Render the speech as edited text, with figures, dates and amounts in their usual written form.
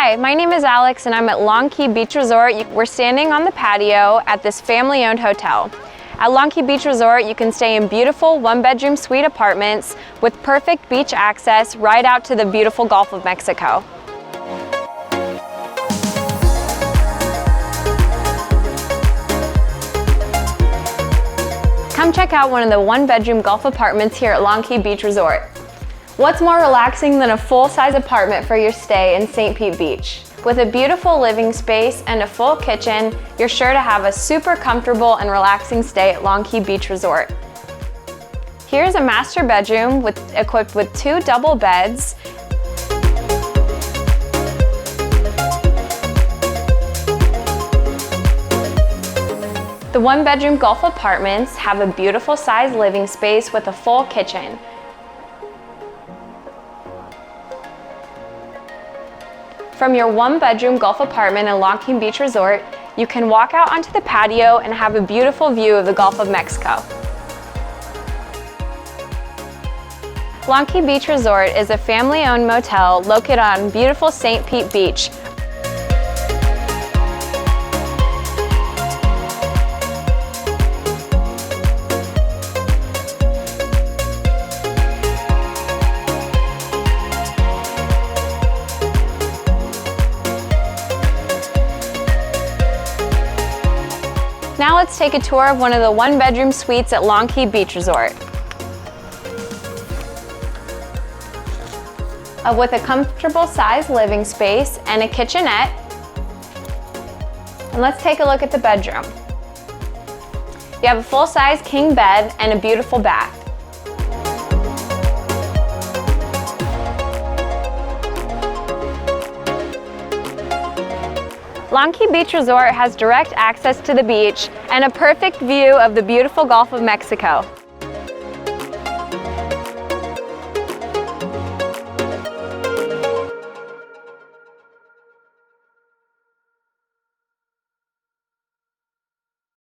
Hi, my name is Alex and I'm at Key Beach Resort. We're standing on the patio at this family-owned hotel. At Key Beach Resort, you can stay in beautiful one-bedroom suite apartments with perfect beach access right out to the beautiful Gulf of Mexico. Come check out one of the one-bedroom Gulf apartments here at Key Beach Resort. What's more relaxing than a full-size apartment for your stay in St. Pete Beach? With a beautiful living space and a full kitchen, you're sure to have a super comfortable and relaxing stay at Key Beach Resort. Here's a master bedroom equipped with 2 double beds. The one-bedroom Gulf apartments have a beautiful sized living space with a full kitchen. From your one-bedroom Gulf apartment at Key Beach Resort, you can walk out onto the patio and have a beautiful view of the Gulf of Mexico. Key Beach Resort is a family-owned motel located on beautiful St. Pete Beach. Now let's take a tour of one of the one-bedroom suites at Key Beach Resort. With a comfortable sized living space and a kitchenette. And let's take a look at the bedroom. You have a full-size king bed and a beautiful bath. Key Beach Resort has direct access to the beach and a perfect view of the beautiful Gulf of Mexico.